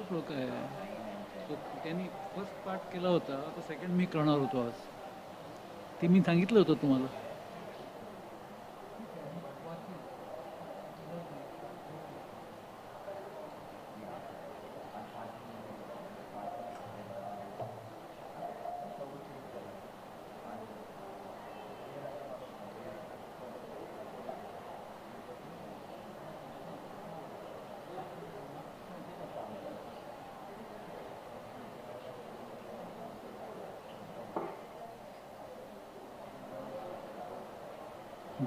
थोडं काय तो त्यांनी फर्स्ट पार्ट केला होता, आता सेकंड मी करणार होतो आज. ते मी सांगितलं होतं तुम्हाला.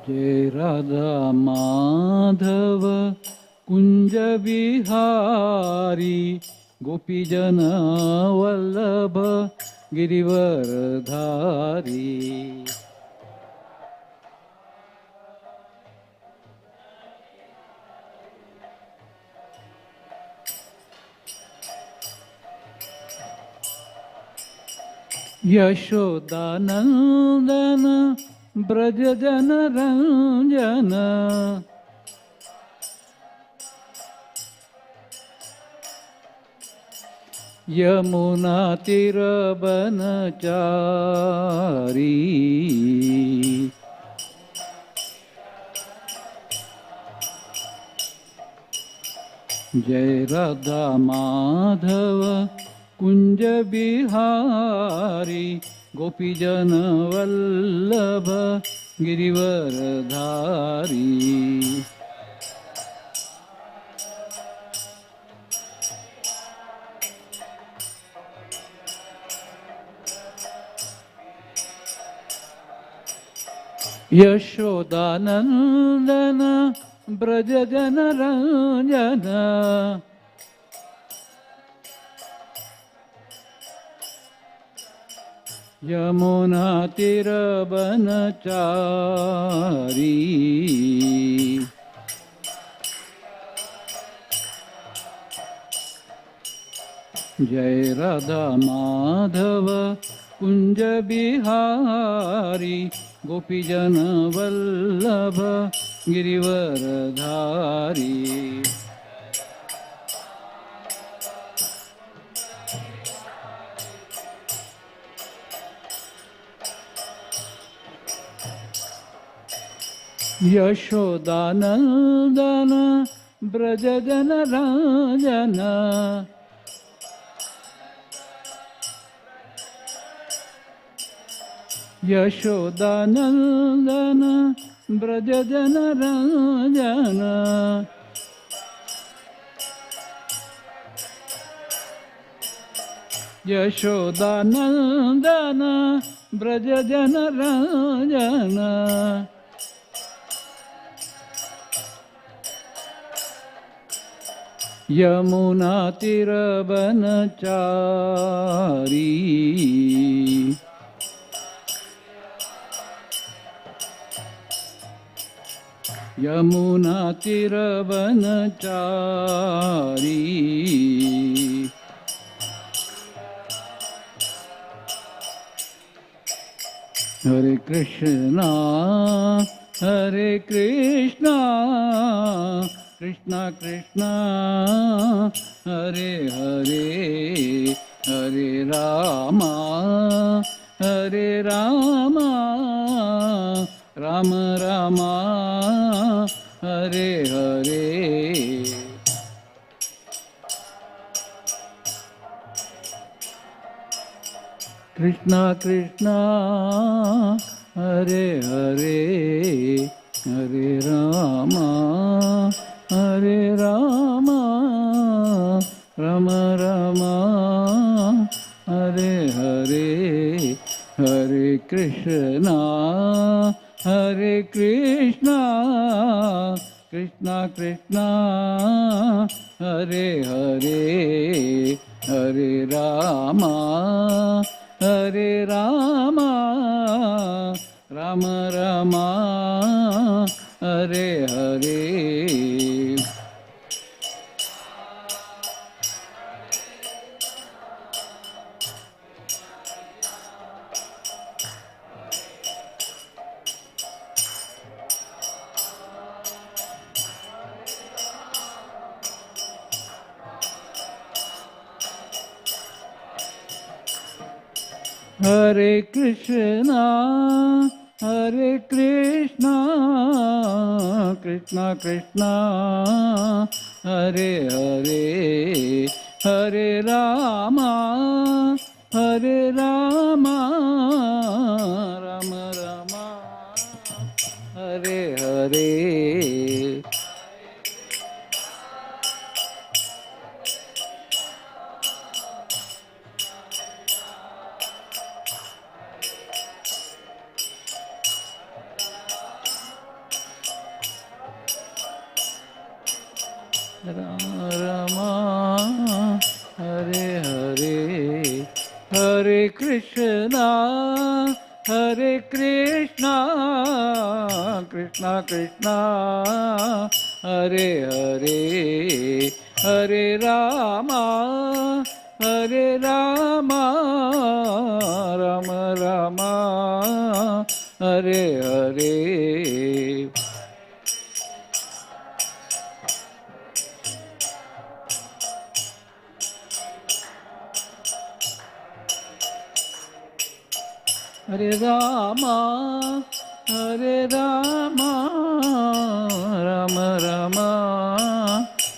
जय राधा माधव कुंज बिहारी गोपीजन वल्लभ गिरिवरधारी. यशोदानंदन ब्रज जन रंजन यमुना तीर बनचारी. जय राधा माधव कुंज बिहारी गोपीजन वल्लभ गिरिवरधारी. यशोदानंदन ब्रज जन रंजन यमुना तीर बनचारी. जय राधा माधव कुंज बिहारी गोपीजन वल्लभ गिरिवरधारी. यशोदानंदन ब्रज जन रंजन यशोदानंदन ब्रज जन रंजन यशोदानंदन ब्रज जन रंजन. यमुना तीर बनचारी. यमुना तीर बनचारी. हरे कृष्णा कृष्णा कृष्णा हरे हरे हरे रामा राम रामा हरे हरे. कृष्णा कृष्णा हरे हरे हरे रामा राम रामा हरे हरे. हरे Krishna Krishna Krishna Hare Hare Hare Rama Ram Rama Hare Hare. Hare Krishna, Hare Krishna, Krishna Krishna, Hare Hare, Hare Rama, Hare Rama, Rama Rama, Hare Hare. Rama Rama, Hare Hare, Hare Krishna, Hare Krishna, Krishna Krishna, Hare Hare, Hare Rama, Hare Rama, Rama Rama, Hare Hare. Hare Rama, Hare Rama, Rama Rama,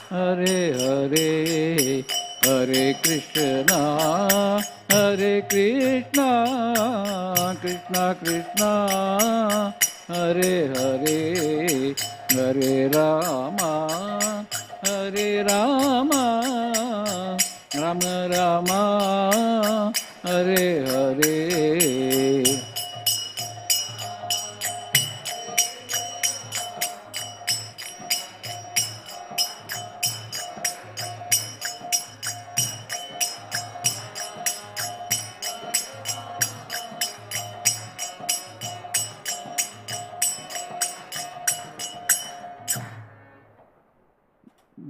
Hare Hare, Hare Krishna, Hare Krishna, Krishna Krishna, Hare Hare, Hare Rama, Hare Rama, Rama Rama, Hare Hare.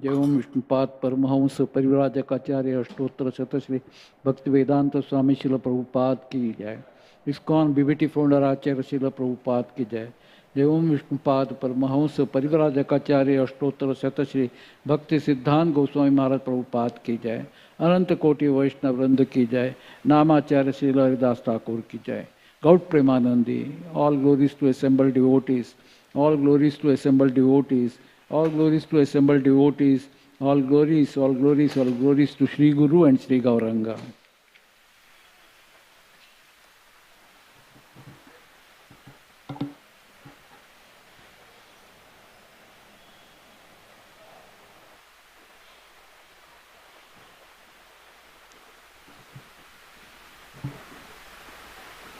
Jayam Vishnupad Paramhans परिव्राजकाचार्य अष्टोत्तर शतश्री भक्ति वेदांत स्वामी शिल प्रभुपाद की जय। ISKCON BBT founder आचार्य शिल प्रभुपाद की जय। जयम विष्णुपाद परमहंस परिव्राजकाचार्य अष्टोत्तर शतश्री भक्ति सिद्धांत गोस्वामी महाराज प्रभुपाद की जय। अनंत कोटि वैष्णव वृंद की जय। नामाचार्य श्रील हरिदास ठाकुर की जय। गौड़ प्रेमानंदी। All glories to assemble devotees, all glories to assemble devotees, all glories to assembled devotees, all glories, all glories, all glories to Sri Guru and Sri Gauranga.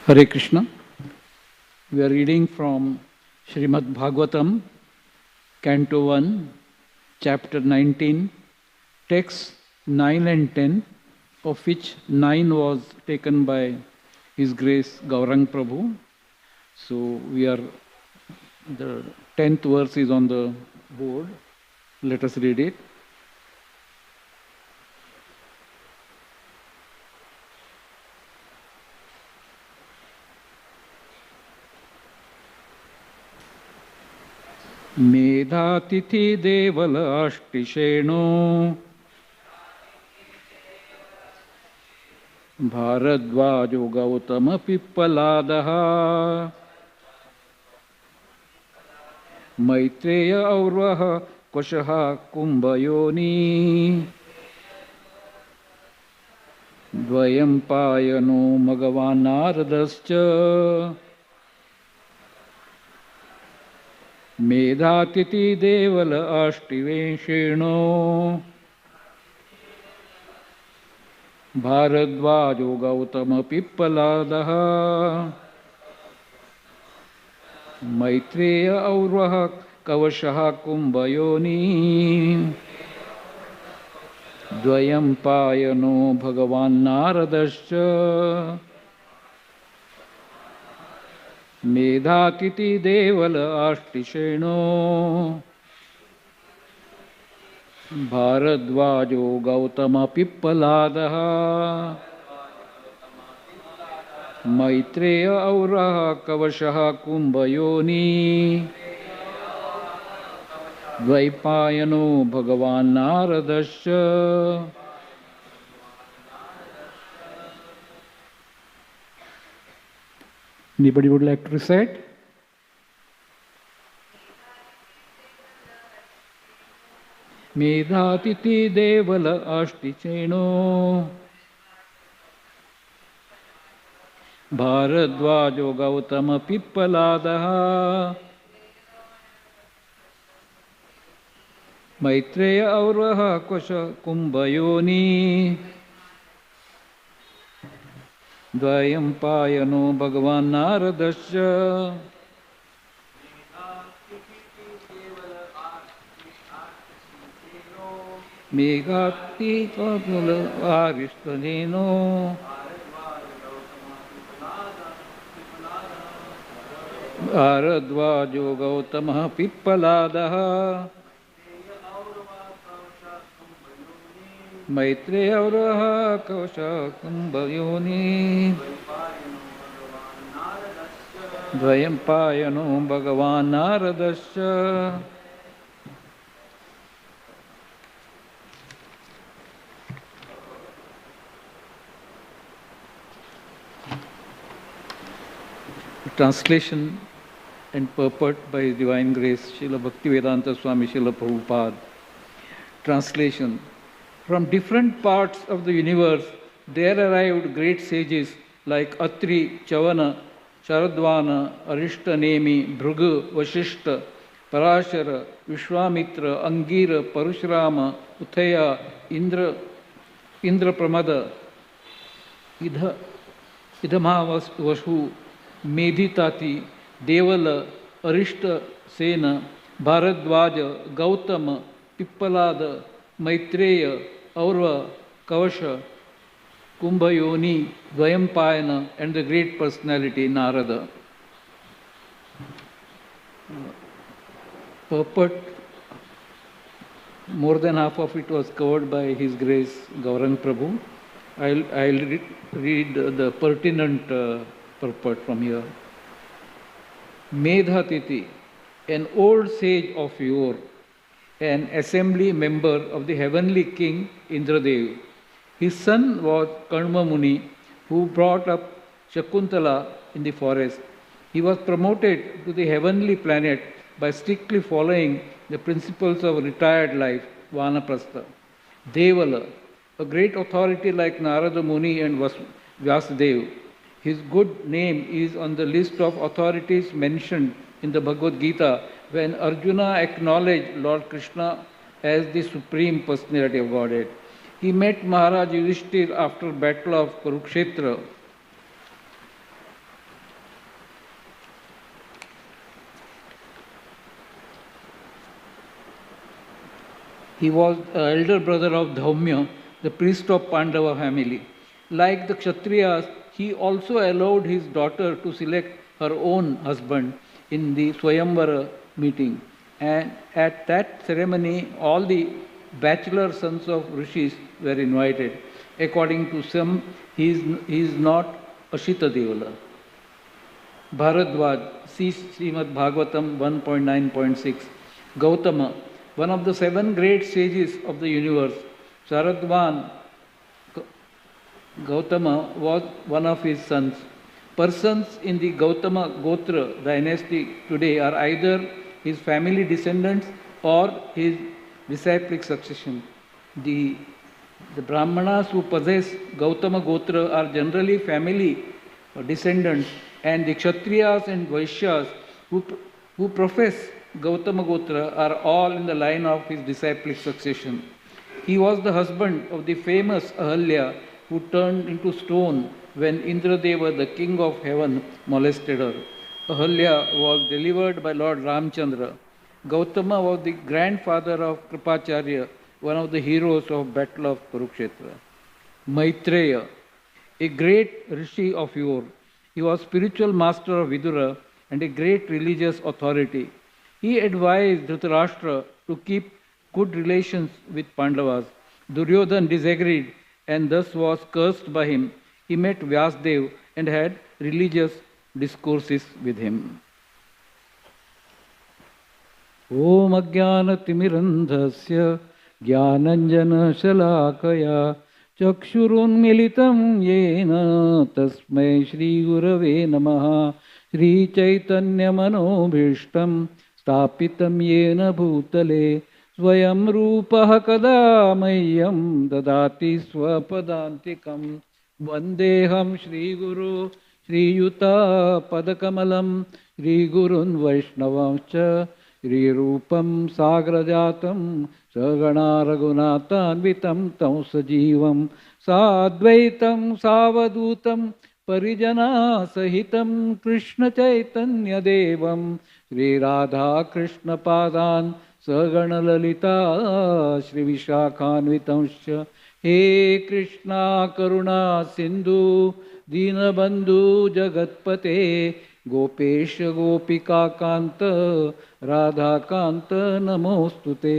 Hare Krishna. We are reading from Srimad Bhagavatam, Canto 1, Chapter 19, texts 9 and 10, of which 9 was taken by His Grace Gaurang Prabhu. So we are, the 10th verse is on the board. Let us read it. Medhatithi Devala अष्टिशेनो भारद्वाजो गौतम पिप्पलादः मैत्रेय और्वः कुशः कुम्भयोनी द्वयं पायनो भगवान् नारदश्च मेधातिथि देवल अष्टिवेशेणो भारद्वाजो गौतम पिप्पलादः मैत्रेय और्वः कवशः कुम्भयोनी द्वयं पायनो भगवान् नारदश्च मेधातिथि देवल अष्टिशेणो भारद्वाजो गौतम पिप्पलादः मैत्रेय औरः कवशः कुम्भयोनी द्वैपायनो भगवान् नारदश्च Anybody would like to recite? Medhatiti devala ashticheno Bharadvajo Gautama Pippaladaha Maitreya Auraha Kosha Kumbhayoni Dvayam Payano Bhagavan Naradasya Megati Kapula Arishtaneno Bharadvajo Gautama Pippaladaha Maitreya Auraha Kosha Kumbhayoni Dvayam Payano Bhagavan Naradasya. Translation and purport by His Divine Grace, Srila Bhaktivedanta Swami Srila Prabhupada. Translation. From different parts of the universe, there arrived great sages like Atri, Chavana, Sharadvana, Arishtanemi, Bhrugu, Vashishta, Parashara, Vishwamitra, Angira, Parashurama, Uthaya, Indra Pramada, Idhamha Vashu, Medhitati, Devala, Arishta Sena, Bharadvaja, Gautama, Pippalada, Maitreya, Aurva, Kavasha, Kumbhayoni, Dvayampayana, and the great personality Narada. Purport, more than half of it was covered by His Grace Gaurang Prabhu. I'll read the pertinent purport from here. Medhatiti, an old sage of yore, an assembly member of the heavenly king Indradev. His son was Karma Muni, who brought up Shakuntala in the forest. He was promoted to the heavenly planet by strictly following the principles of retired life, Vanaprastha. Devala, a great authority like Narada Muni and Vyasadev. His good name is on the list of authorities mentioned in the Bhagavad Gita when Arjuna acknowledged Lord Krishna as the Supreme Personality of Godhead. He met Maharaj Yudhishthir after battle of Kurukshetra. He was the elder brother of Dhaumya, the priest of Pandava family. Like the Kshatriyas, he also allowed his daughter to select her own husband in the Swayamvara meeting. And at that ceremony, all the bachelor sons of rishis were invited. According to some, he is not Ashita Devala. Bharadvaj, see Srimad Bhagavatam 1.9.6. Gautama, one of the 7 great sages of the universe. Sharadvan Gautama was one of his sons. Persons in the Gautama Gotra dynasty today are either his family descendants or his disciplic succession. The Brahmanas who possess Gautama Gotra are generally family descendants, and the Kshatriyas and Vaishyas who profess Gautama Gotra are all in the line of his disciplic succession. He was the husband of the famous Ahalya, who turned into stone when Indradeva, the king of heaven, molested her. Ahalya was delivered by Lord Ramchandra. Gautama was the grandfather of Kripacharya, one of the heroes of battle of Kurukshetra. Maitreya, a great rishi of yore. He was spiritual master of Vidura and a great religious authority. He advised Dhritarashtra to keep good relations with Pandavas. Duryodhan disagreed and thus was cursed by him. He met Vyasdev and had religious discourses with him. Om Ajnana Timirandhasya Jnananjana Shalakaya Chakshurun Militam Yena Tasmai Shri Gurave Namaha श्रीचैतन्यमनोभीष्टं स्थापितं येन भूतले स्वयं रूपः कदा मह्यं ददाति स्वपदान्तिकं वन्देऽहं श्रीगुरो श्रीयुतापदकमलं श्रीगुरुन् वैष्णवंश्च श्रीरूपं साग्रजातं सगणा रघुनाथान्वितं तं सजीवं साद्वैतं सावधूतं परिजनासहितं कृष्णचैतन्यदेवं श्रीराधाकृष्णपादान् सगणललिता श्रीविशाखान्वितंश्च हे कृष्णा करुणा सिन्धु दीनबन्धु जगत्पते गोपेश गोपिकान्त राधाकान्त नमोऽस्तुते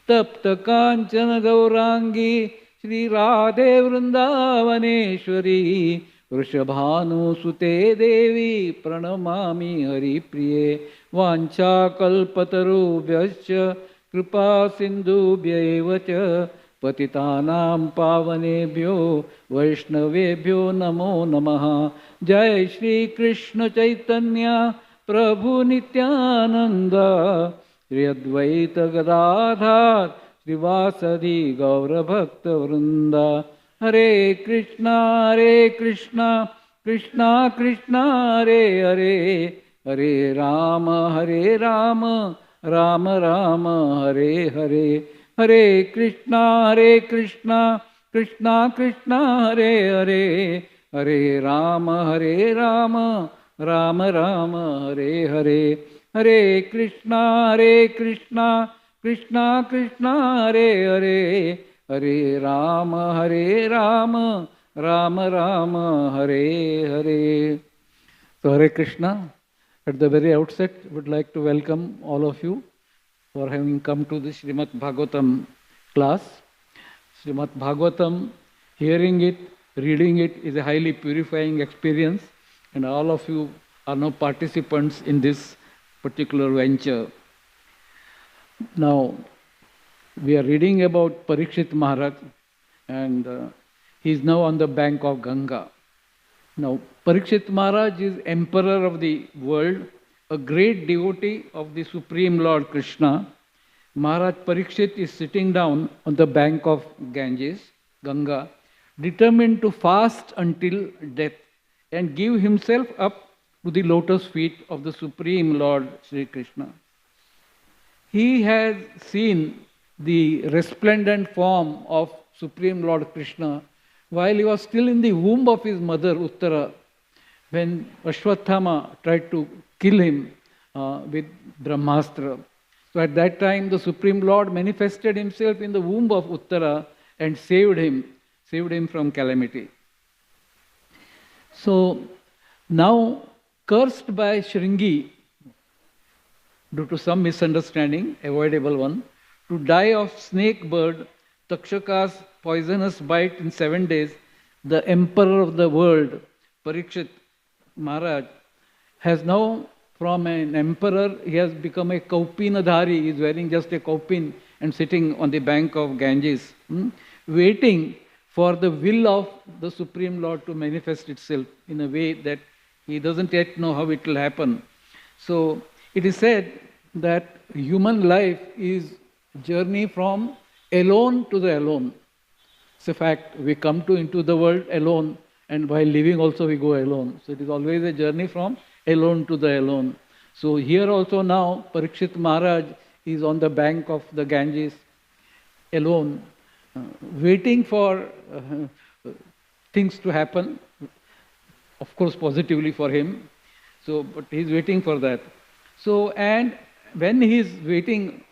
तप्त काञ्चन गौरांगी श्रीराधे वृन्दावनेश्वरी वृषभानुसुते देवी प्रणमामि हरिप्रिये वाञ्छाकल्पतरुभ्यश्च कृपा सिन्धुभ्यैव च पतितानां पावनेभ्यो वैष्णवेभ्यो नमो नमः। जय श्री कृष्ण चैतन्य प्रभु नित्यानंद श्री अद्वैत गदाधर श्रीवासदि गौरभक्तवृंद। हरे कृष्णा कृष्णा कृष्णा हरे हरे, हरे राम राम राम हरे हरे। हरे कृष्णा कृष्णा कृष्णा हरे हरे, हरे राम राम राम हरे हरे। हरे कृष्णा कृष्णा कृष्णा हरे हरे, हरे Ram Ram Hare Hare. So Hare Krishna, at the very outset would like to welcome all of you for having come to the Srimad Bhagavatam class. Srimad Bhagavatam, hearing it, reading it is a highly purifying experience, and all of you are now participants in this particular venture. Now, we are reading about Parikshit Maharaj, and he is now on the bank of Ganga. Now, Parikshit Maharaj is emperor of the world, a great devotee of the Supreme Lord Krishna. Maharaj Parikshit is sitting down on the bank of Ganges, Ganga, determined to fast until death and give himself up to the lotus feet of the Supreme Lord Sri Krishna. He has seen the resplendent form of Supreme Lord Krishna while he was still in the womb of his mother Uttara, when Ashwatthama tried to kill him with Brahmastra. So at that time the Supreme Lord manifested himself in the womb of Uttara and saved him from calamity. So now, cursed by Shringi, due to some misunderstanding, avoidable one, to die of snake bird, Takshaka's poisonous bite in 7 days, the emperor of the world, Parikshit Maharaj, has now, from an emperor, he has become a Kaupinadhari. He is wearing just a kaupin and sitting on the bank of Ganges, waiting for the will of the Supreme Lord to manifest itself in a way that he doesn't yet know how it will happen. So it is said that human life is journey from alone to the alone. It's a fact. We come into the world alone, and while living also we go alone. So it is always a journey from alone to the alone. So here also now Parikshit Maharaj is on the bank of the Ganges alone, waiting for things to happen, of course positively for him. So but he is waiting for that. So, and when he is waiting,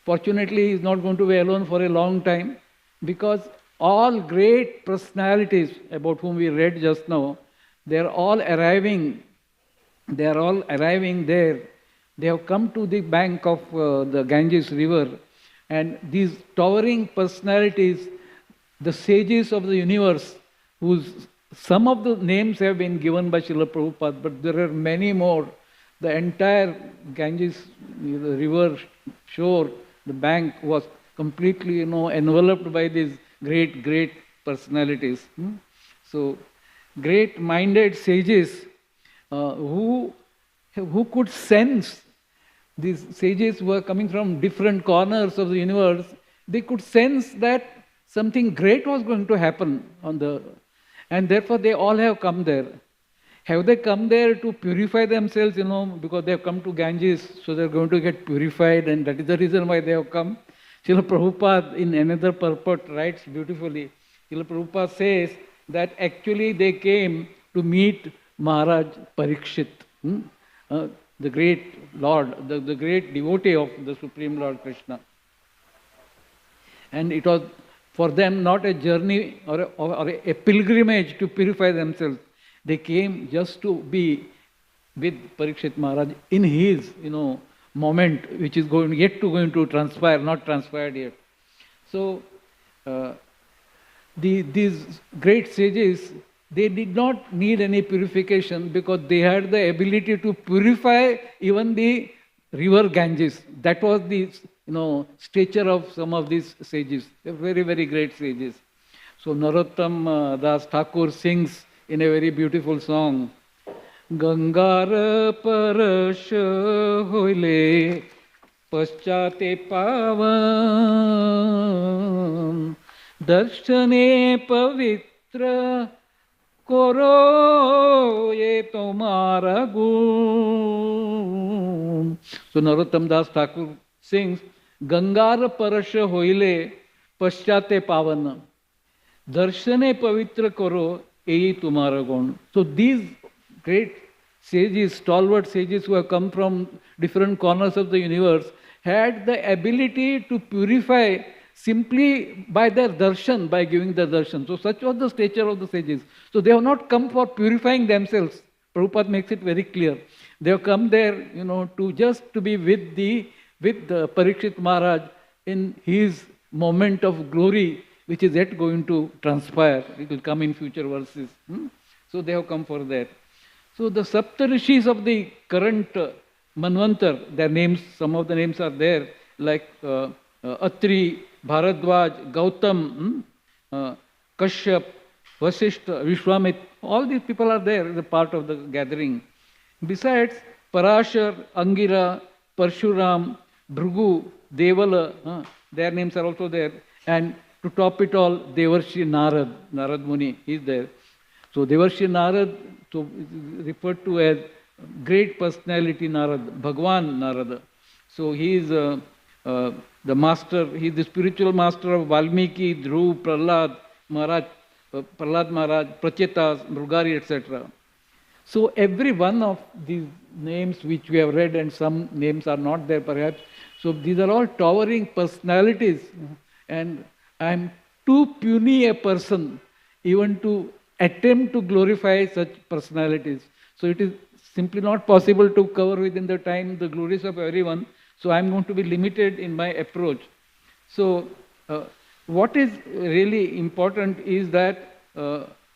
fortunately he is not going to be alone for a long time, because all great personalities about whom we read just now, they are all arriving there. They have come to the bank of the Ganges river, and these towering personalities, the sages of the universe, whose some of the names have been given by Srila Prabhupada, but there are many more. The entire Ganges, the river shore, the bank was completely, enveloped by these great personalities. So, great-minded sages who who could sense, these sages were coming from different corners of the universe, they could sense that something great was going to happen and therefore they all have come there. Have they come there to purify themselves, because they have come to Ganges, so they're going to get purified, and that is the reason why they have come? Srila Prabhupada, in another purport, writes beautifully. Srila Prabhupada says that actually they came to meet Maharaj Parikshit, the great Lord, the great devotee of the Supreme Lord Krishna. And it was for them not a journey or a pilgrimage to purify themselves. They came just to be with Parikshit Maharaj in his, moment, which is going to transpire, not transpired yet. So, these great sages, they did not need any purification because they had the ability to purify even the river Ganges. That was the stature of some of these sages. They are very, very great sages. So Narottam Das Thakur sings in a very beautiful song, Gangar parash hoile paschate pavan darshane pavitra koro ye tomara gun. So Narottam Das Thakur sings, Gangar parash hoile paschate pavan darshane pavitra koro ye tomara gun. So these great sages, stalwart sages who have come from different corners of the universe, had the ability to purify simply by their darshan, by giving the darshan. So such was the stature of the sages. So they have not come for purifying themselves. Prabhupada makes it very clear. They have come there, to just to be with the Parikshit Maharaj in his moment of glory, which is yet going to transpire. It will come in future verses. So they have come for that. So the Saptarishis of the current Manvantar, their names, some of the names are there, like Atri, Bharadwaj, Gautam, Kashyap, Vasishtha, Vishwamit, all these people are there as a part of the gathering. Besides, Parashar, Angira, Parshuram, Bhrigu, Devala, their names are also there. And to top it all, Devarshi Narad, Narad Muni, he is there. So Devarshi Narad, so referred to as great personality Narad, Bhagwan Narada. So he is the master, he is the spiritual master of Valmiki, Dhruv, Prahlad Maharaj, Prachetas, Mrugari, etc. So every one of these names which we have read, and some names are not there perhaps, so these are all towering personalities, and I am too puny a person even to attempt to glorify such personalities. So it is simply not possible to cover within the time the glories of everyone. So I am going to be limited in my approach. So what is really important is that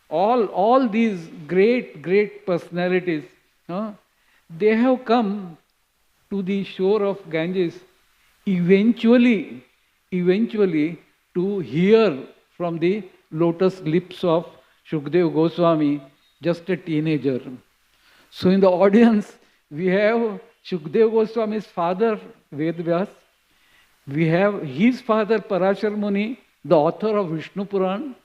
all these great personalities, they have come to the shore of Ganges eventually to hear from the lotus lips of Shukdev Goswami, just a teenager. So in the audience, we have Shukdev Goswami's father, Vedvyas. We have his father, Parashar Muni, the author of Vishnu Puran.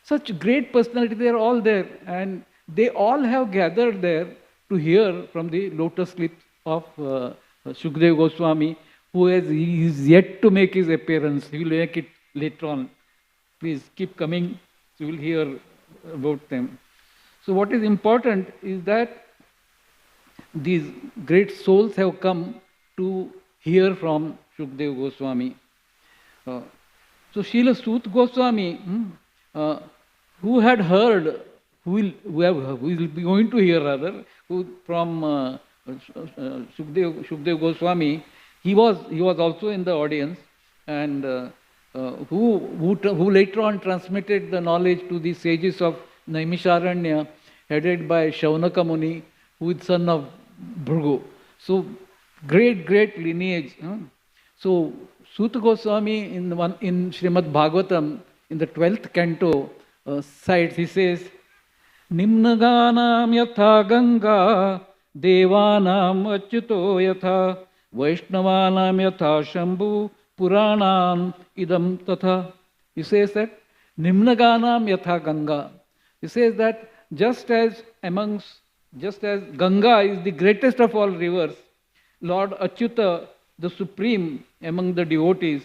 Such great personalities, they are all there. And they all have gathered there to hear from the lotus lips of Shukdev Goswami, who is yet to make his appearance. He will make it later on. Please keep coming. You will hear about them. So what is important is that these great souls have come to hear from Shukdev Goswami. So Srila Sut Goswami, who had heard, who will be going to hear rather, from Shukdev Goswami, he was also in the audience, and who later on transmitted the knowledge to the sages of Naimisharanya, headed by Shaunaka Muni, who is son of Bhrigu. So great lineage. So Suta Goswami in Srimad Bhagavatam, in the 12th canto, cites, he says, Nimnaganam yatha ganga Devanam achyuto yatha Vaishnavanam yatha Shambhu Puranam idam tatha. He says that Nimnaganam yatha Ganga. He says that just as Ganga is the greatest of all rivers, Lord Achyuta, the supreme among the devotees,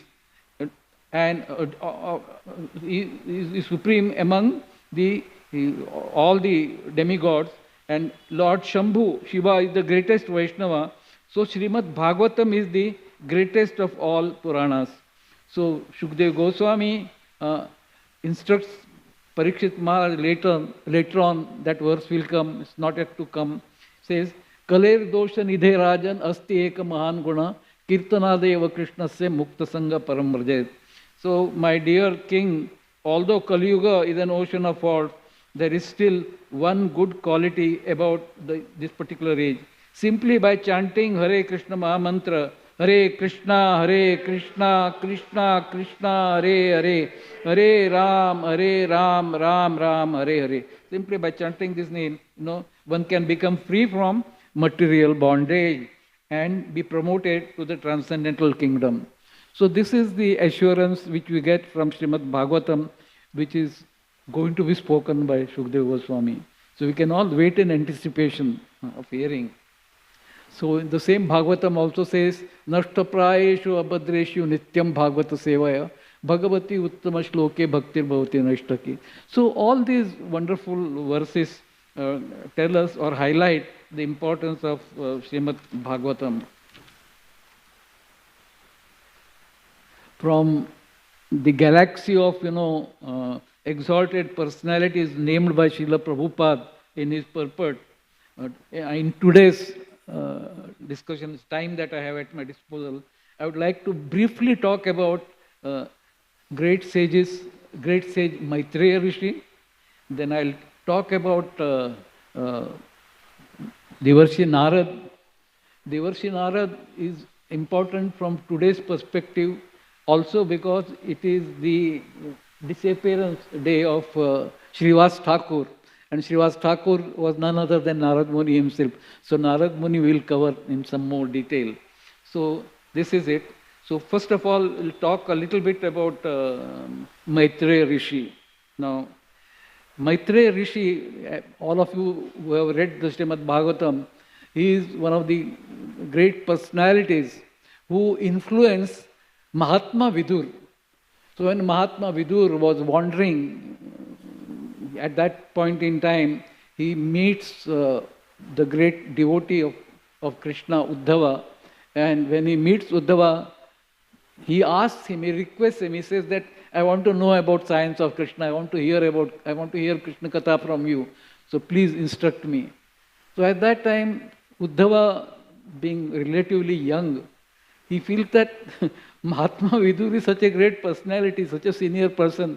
and is supreme among all the demigods, and Lord Shambhu, Shiva, is the greatest Vaishnava. So Srimad Bhagavatam is the greatest of all Puranas. So Shukdev Goswami instructs Parikshit Maharaj later on, that verse will come, it's not yet to come, says, Kaler dosha nidhe rajan asti eka mahan guna kirtanadeva krishna se mukta sangha param vrajet. So my dear king, although Kali Yuga is an ocean of faults, there is still one good quality about this particular age. Simply by chanting Hare Krishna Mahamantra, Hare Krishna, Krishna Krishna, Hare Hare, Hare Ram, Ram Ram, Hare Hare. Simply by chanting this name, one can become free from material bondage and be promoted to the transcendental kingdom. So this is the assurance which we get from Srimad Bhagavatam, which is going to be spoken by Shukdev Goswami. So we can all wait in anticipation of hearing. So in the same Bhagavatam also says, Nashtaprayeshu abhadreshu nityam bhagavata sevaya bhagavati uttama shloke bhaktir bhavati nashtaki. So all these wonderful verses tell us or highlight the importance of Srimad Bhagavatam. From the galaxy of exalted personalities named by Srila Prabhupada in his purport, in today's discussion, time that I have at my disposal, I would like to briefly talk about great sage Maitreya Rishi. Then I'll talk about Devarshi Narad. Devarshi Narad is important from today's perspective, also because it is the disappearance day of Srivas Thakur. And Srivas Thakur was none other than Narad Muni himself. So Narad Muni will cover in some more detail. So this is it. So first of all, we'll talk a little bit about Maitreya Rishi. Now, Maitreya Rishi, all of you who have read the Srimad Bhagavatam, he is one of the great personalities who influenced Mahatma Vidur. So when Mahatma Vidur was wandering, at that point in time, he meets the great devotee of Krishna, Uddhava. And when he meets Uddhava, he asks him, he requests him, he says that, I want to know about science of Krishna, I want to hear Krishna Katha from you. So please instruct me. So at that time, Uddhava, being relatively young, he feels that Mahatma Vidur is such a great personality, such a senior person,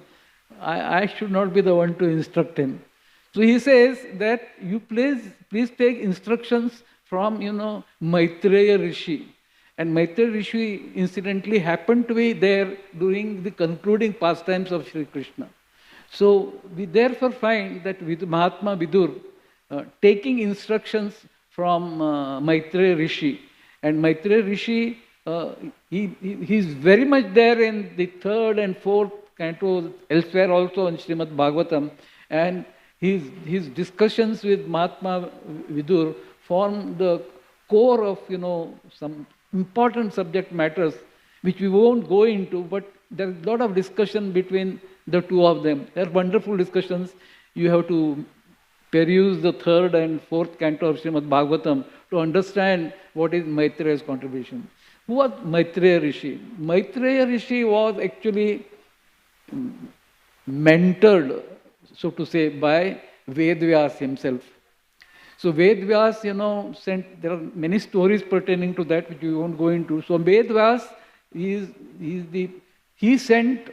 I should not be the one to instruct him. So he says that you please take instructions from, Maitreya Rishi. And Maitreya Rishi incidentally happened to be there during the concluding pastimes of Sri Krishna. So we therefore find that with Mahatma Vidur taking instructions from Maitreya Rishi. And Maitreya Rishi, he's very much there in the third and fourth cantos, elsewhere also in Srimad Bhagavatam. And his discussions with Mahatma Vidur form the core of, some important subject matters which we won't go into, but there's a lot of discussion between the two of them. They're wonderful discussions. You have to peruse the third and fourth canto of Srimad Bhagavatam to understand what is Maitreya's contribution. Who was Maitreya Rishi? Maitreya Rishi was actually mentored, so to say, by Vedvyas himself. So Vedvyas, sent, there are many stories pertaining to that which we won't go into. So Vedvyas he sent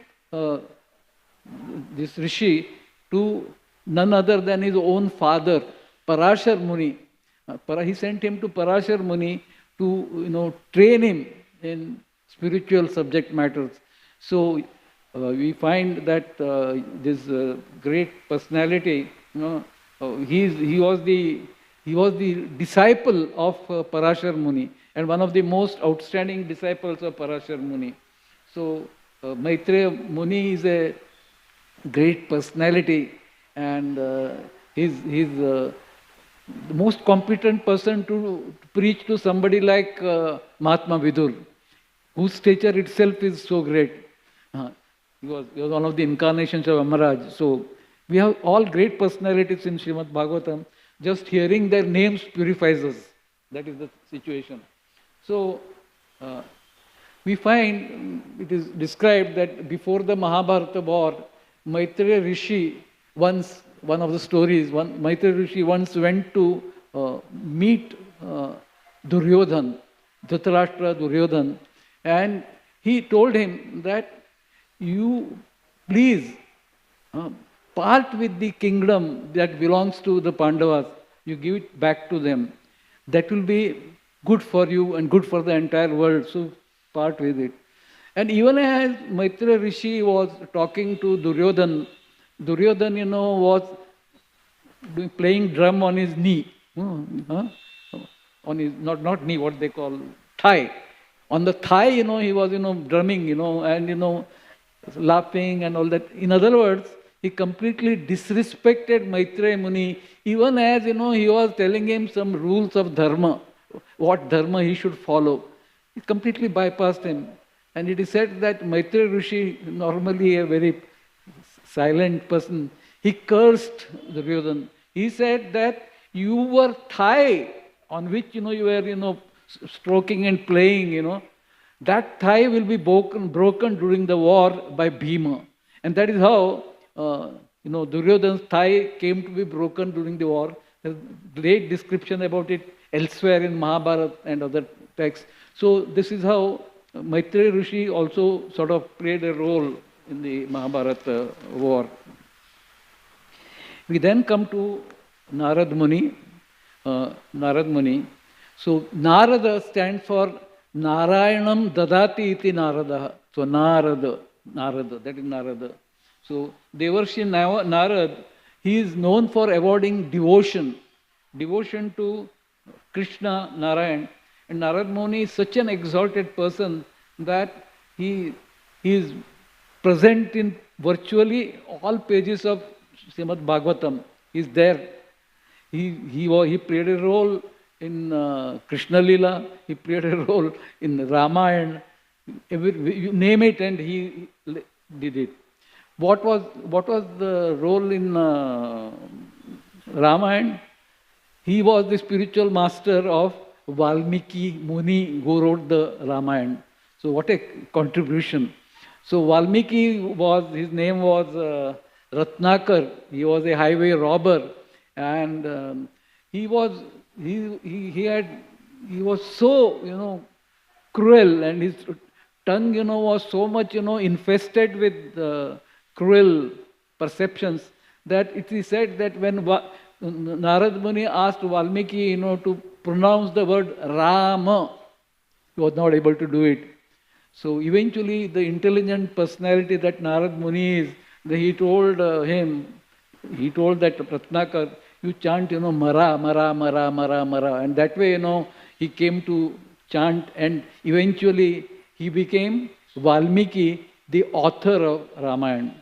this Rishi to none other than his own father, Parashar Muni. He sent him to Parashar Muni to, train him in spiritual subject matters. So we find that this great personality, he was the He was the disciple of Parashar Muni and one of the most outstanding disciples of Parashar Muni. So Maitreya Muni is a great personality, and he's the most competent person to preach to somebody like Mahatma Vidur, whose stature itself is so great. He was one of the incarnations of Amaraj. So we have all great personalities in Srimad Bhagavatam. Just hearing their names purifies us. That is the situation. So we find it is described that before the Mahabharata war, Maitreya Rishi once, one of the stories, Maitreya Rishi once went to meet Duryodhan, Dhritarashtra Duryodhan, and he told him that you please part with the kingdom that belongs to the Pandavas, you give it back to them. That will be good for you and good for the entire world, so part with it. And even as Maitreya Rishi was talking to Duryodhan, Duryodhan, was playing drum on his knee. On his, not knee, what they call, thigh. On the thigh, he was, drumming, and, laughing and all that. In other words, he completely disrespected Maitreya Muni, even as, he was telling him some rules of dharma, what dharma he should follow. He completely bypassed him. And it is said that Maitreya Rishi, normally a very silent person, he cursed Duryodhan. He said that your thigh on which, you were, stroking and playing, that thigh will be broken during the war by Bhima. And that is how, Duryodhan's thigh came to be broken during the war. There's great description about it elsewhere in Mahabharata and other texts. So this is how Maitreya Rishi also sort of played a role in the Mahabharata war. We then come to Narad Muni. Narad Muni. So Narada stands for Narayanam Dadati iti Narada. So Narada, that is Narada. So Devarshi Narad, he is known for awarding devotion to Krishna, Narayan. And Narad Muni is such an exalted person that he is present in virtually all pages of Srimad Bhagavatam. He is there. He played a role in Krishna Lila, he played a role in Ramayana, you name it, and he did it. What was the role in Ramayana? He was the spiritual master of Valmiki Muni, who wrote the Ramayana. So what a contribution. So Valmiki his name was Ratnakar. He was a highway robber, and he was so cruel, and his tongue was so much infested with cruel perceptions that it is said that when Narad Muni asked Valmiki to pronounce the word Rama, he was not able to do it. So eventually the intelligent personality that Narad Muni is, he told that Ratnakar, you chant, Mara, Mara, Mara, Mara, Mara. And that way, he came to chant, and eventually he became Valmiki, the author of Ramayana.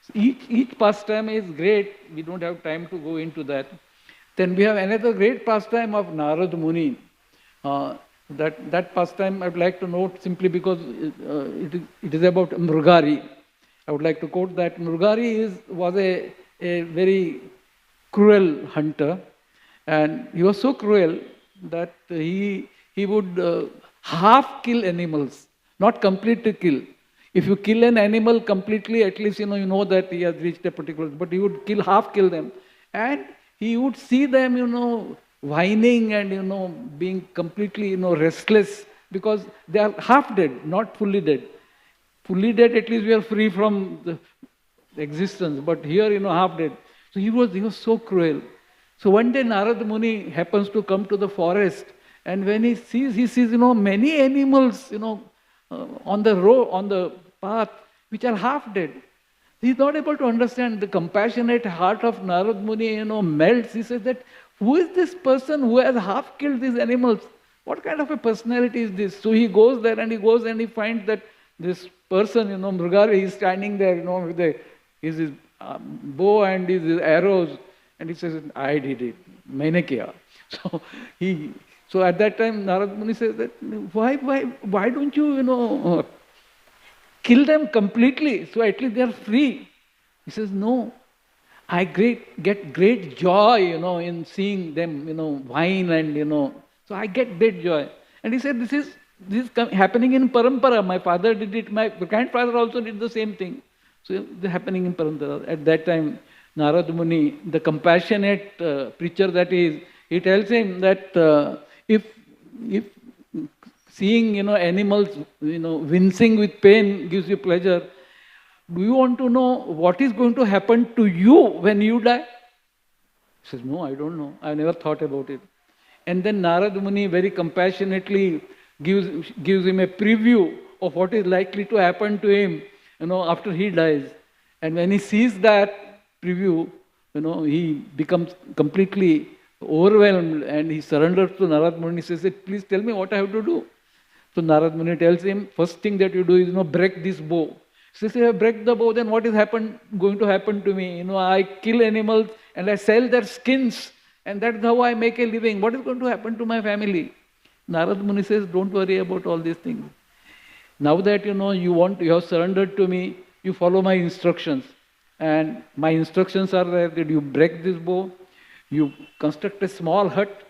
So each pastime is great. We don't have time to go into that. Then we have another great pastime of Narad Muni. That pastime I would like to note simply because it is about Mrugari. I would like to quote that. Mrugari was a very cruel hunter, and he was so cruel that he would half kill animals, not completely kill. If you kill an animal completely, at least you know that he has reached a particular, but he would half kill them, and he would see them whining and being completely restless because they are half dead, not fully dead. Fully dead, at least we are free from the existence, but here half dead. So he was so cruel. So one day Narad Muni happens to come to the forest, and when he sees many animals on the road, on the path, which are half dead. He is not able to understand. The compassionate heart of Narad Muni melts. He says that who is this person who has half killed these animals? What kind of a personality is this? So he goes there and he finds that this person, Mrugari, is standing there, with his bow and his arrows, and he says, I did it. Maine kiya. So at that time, Narad Muni says that, why don't you, kill them completely, so at least they are free? He says, no, I get great joy, in seeing them, whine and, so I get great joy. And he said, this is happening in parampara. My father did it, my grandfather also did the same thing. So it's happening in parampara. At that time, Narad Muni, the compassionate preacher that is, he tells him that if seeing, animals, wincing with pain gives you pleasure, do you want to know what is going to happen to you when you die? He says, no, I don't know. I never thought about it. And then Narad Muni very compassionately gives him a preview of what is likely to happen to him, after he dies. And when he sees that preview, he becomes completely overwhelmed and he surrenders to Narad Muni. He says, please tell me what I have to do. So Narad Muni tells him, first thing that you do is, break this bow. He says, if I break the bow, then what is going to happen to me? I kill animals and I sell their skins, and that's how I make a living. What is going to happen to my family? Narad Muni says, don't worry about all these things. Now that you have surrendered to me, you follow my instructions. And my instructions are that you break this bow, you construct a small hut,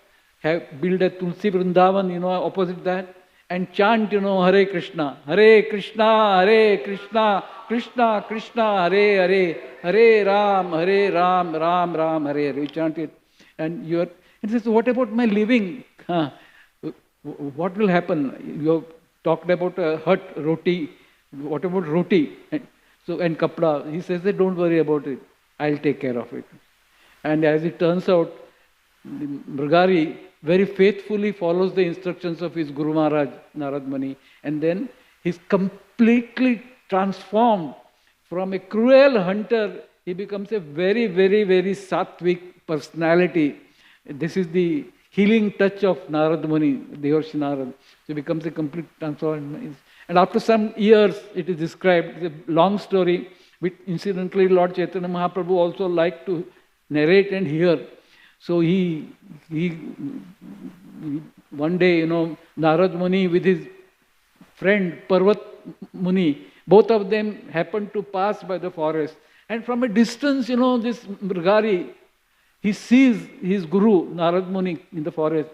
build a Tulsi Vrindavan, opposite that, and chant, Hare Krishna, Hare Krishna, Hare Krishna, Krishna Krishna, Hare Hare, Hare Ram, Ram Ram, Hare Hare. You chant it. And it says, what about my living? What will happen? You have talked about a hut, roti. What about roti? And kapda. He says, don't worry about it. I'll take care of it. And as it turns out, Mrugari very faithfully follows the instructions of his Guru Maharaj, Narad Muni, and then he's completely transformed. From a cruel hunter, he becomes a very, very, very sattvic personality. This is the healing touch of Narad Muni, Devarshi Narad. He becomes a complete transformation. And after some years, it is described, it's a long story, which incidentally Lord Chaitanya Mahaprabhu also liked to narrate and hear. So he one day, Narad Muni with his friend Parvat Muni, both of them happened to pass by the forest. And from a distance, this Mrugari, he sees his Guru, Narad Muni, in the forest.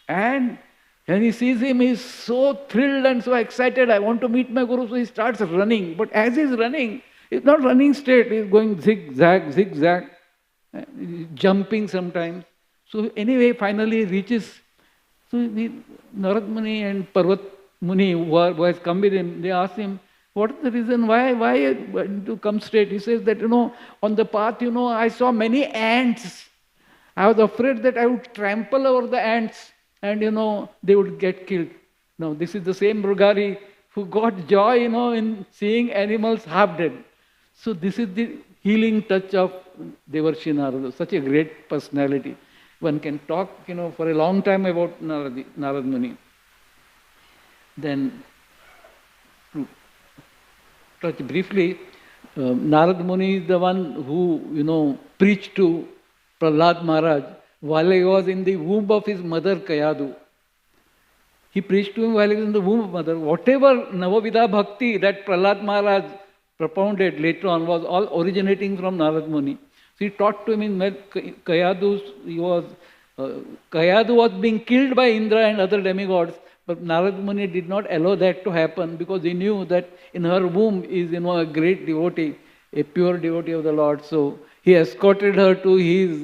And when he sees him, he is so thrilled and so excited. I want to meet my Guru. So he starts running. But as he is running, he's not running straight. He's going zigzag, zigzag, jumping sometimes. So anyway, finally he reaches. So Narad Muni and Parvat Muni, who has come with him, they ask him, what is the reason? Why to come straight? He says that, on the path, I saw many ants. I was afraid that I would trample over the ants and, they would get killed. Now, this is the same Mrugari who got joy, in seeing animals half dead. So this is the healing touch of Devarshi Narada, such a great personality. One can talk, for a long time about Narad Muni. Then, to touch briefly, Narad Muni is the one who, preached to Prahlad Maharaj while he was in the womb of his mother Kayadu. He preached to him while he was in the womb of mother. Whatever Navavidha Bhakti that Prahlad Maharaj propounded later on was all originating from Narad Muni. So he taught to him in Kayadu. Kayadu was being killed by Indra and other demigods, but Narad Muni did not allow that to happen because he knew that in her womb is a great devotee, a pure devotee of the Lord. So he escorted her to his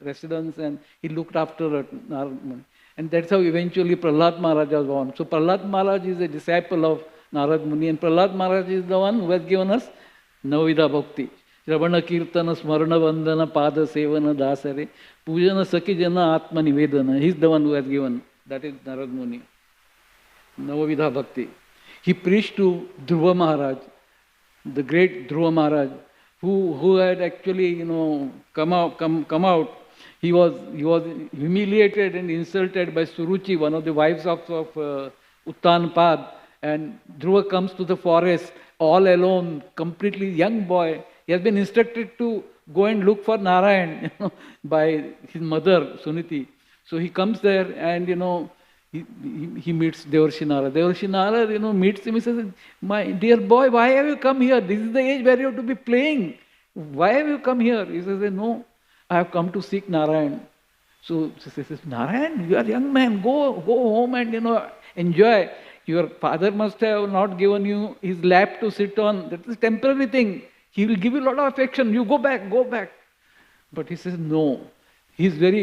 residence and he looked after her, Narad Muni. And that's how eventually Prahlad Maharaj was born. So Prahlad Maharaj is a disciple of Narad Muni, and Prahlad Maharaj is the one who has given us Navavidha Bhakti. Shravana Kirtana Smarana Vandana Pada Sevana Dasare Pujana Sakijana Atma Nivedana. He is the one who has given. That is Narad Muni. Navavidha Bhakti. He preached to Dhruva Maharaj, the great Dhruva Maharaj, who had actually come out he was humiliated and insulted by Suruchi, one of the wives of Uttanpad. And Dhruva comes to the forest all alone, completely young boy. He has been instructed to go and look for Narayan, by his mother, Suniti. So he comes there and, he meets Devarshi Narad. Devarshi Narad, meets him. He says, "My dear boy, why have you come here? This is the age where you have to be playing. Why have you come here?" He says, "No, I have come to seek Narayan." So she says, "Narayan, you are a young man. Go home and, enjoy. Your father must have not given you his lap to sit on. That is a temporary thing. He will give you a lot of affection. You go back. But he says, no. He's very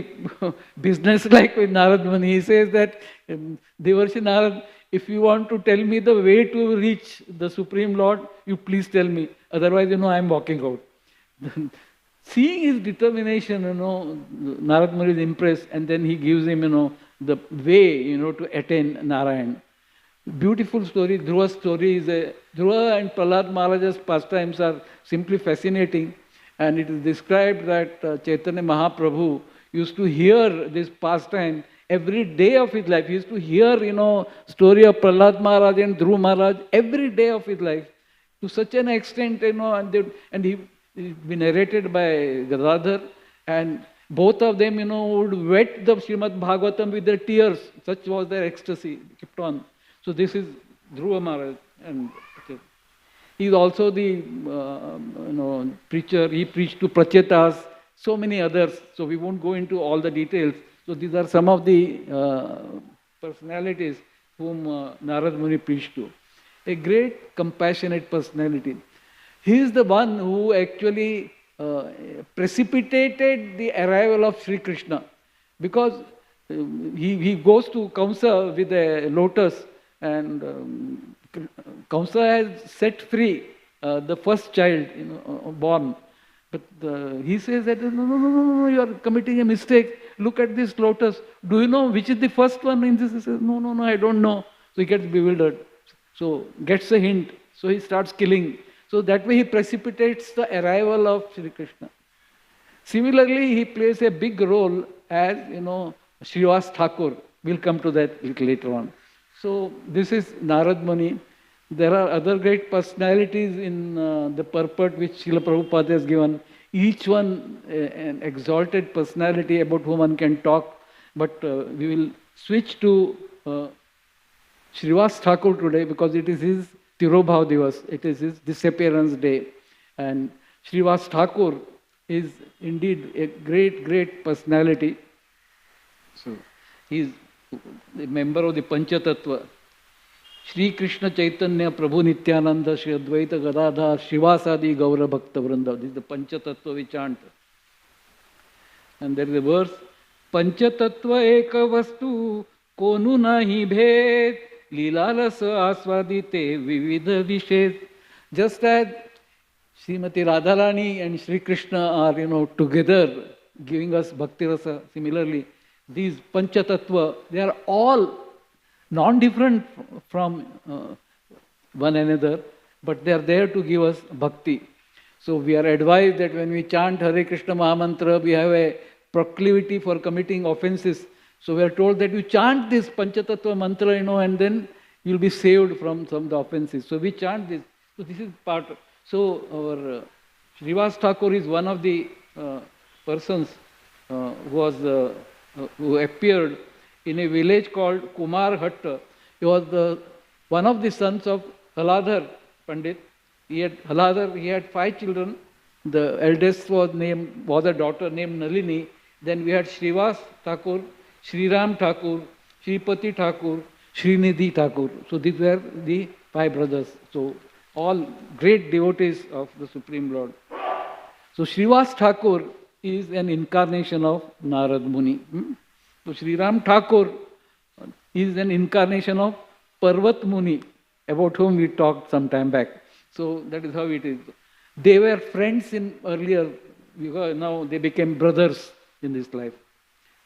business-like with Narad Muni. He says that, Devarshi Narad, if you want to tell me the way to reach the Supreme Lord, you please tell me. Otherwise, I am walking out. Seeing his determination, Narad Muni is impressed, and then he gives him, the way, to attain Narayan. Beautiful story. Dhruva's story is Dhruva and Prahlad Maharaja's pastimes are simply fascinating. And it is described that Chaitanya Mahaprabhu used to hear this pastime every day of his life. He used to hear, story of Prahlad Maharaj and Dhruva Maharaj every day of his life. To such an extent, and he be narrated by Radha, and both of them, would wet the Srimad Bhagavatam with their tears. Such was their ecstasy. Kept on. So this is Dhruva Maharaj, and he is also the preacher. He preached to Prachetas, so many others. So we won't go into all the details. So these are some of the personalities whom Narad Muni preached to. A great compassionate personality. He is the one who actually precipitated the arrival of Sri Krishna, because he goes to Kamsa with a lotus, and Kamsa has set free the first child born. But he says that, no, you are committing a mistake. Look at this lotus. Do you know which is the first one in this? He says, no, I don't know. So he gets bewildered. So gets a hint. So he starts killing. So that way he precipitates the arrival of Sri Krishna. Similarly, he plays a big role as, Srivas Thakur. We'll come to that a little later on. So this is Narad Muni. There are other great personalities in the purport which Srila Prabhupada has given. Each one an exalted personality about whom one can talk. But we will switch to Srivas Thakur today, because it is his Tirobhav Divas. It is his disappearance day. And Srivas Thakur is indeed a great personality. So he is a member of the Panchatattva. Shri Krishna Chaitanya Prabhu Nityananda Shri Advaita Gadadhar Srivasadi Gaura Bhakta Vrinda. This is the Panchatattva we chant. And there is a verse, Panchatattva eka vastu konu nahi bhed Leela rasa aswadite vividha vished. Just as Srimati Radharani and Shri Krishna are, together giving us Bhakti Rasa, similarly, these Panchatattva, they are all non-different from one another, but they are there to give us Bhakti. So we are advised that when we chant Hare Krishna Mahamantra, we have a proclivity for committing offenses. So we are told that you chant this Panchatattva mantra, and then you will be saved from some of the offenses. So we chant this. So this is part of, so our Srivas Thakur is one of the persons who appeared in a village called Kumar Hatta. He was one of the sons of Haladhar Pandit. He had 5 children. The eldest was a daughter named Nalini. Then we had Srivas Thakur, Sriram Thakur, Sripati Thakur, Srinidhi Thakur. So these were the 5 brothers. So all great devotees of the Supreme Lord. So Srivas Thakur is an incarnation of Narad Muni. So Sriram Thakur is an incarnation of Parvat Muni, about whom we talked some time back. So that is how it is. They were friends in earlier, because now they became brothers in this life.